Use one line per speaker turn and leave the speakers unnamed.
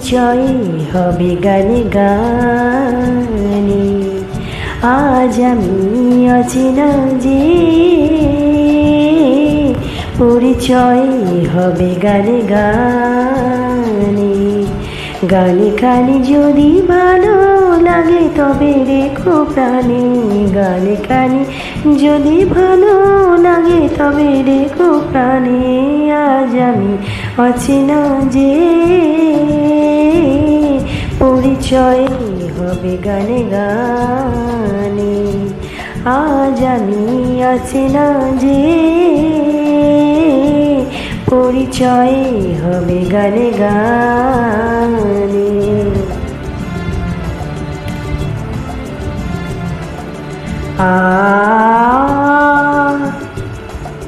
পরিচয় হবে গানে গানে। আজ আমি অচেনা যে পরিচয় হবে গানে গানে। গানে গানে যদি ভালো লাগে তবে রেখো প্রাণে। গানে গানে যদি ভালো লাগে তবে রেখো প্রাণে। আজ আমি অচেনা যে পরিচয় হবে গানে গানে। আজ আমি অচেনা যে পরিচয় হবে গানে গানে।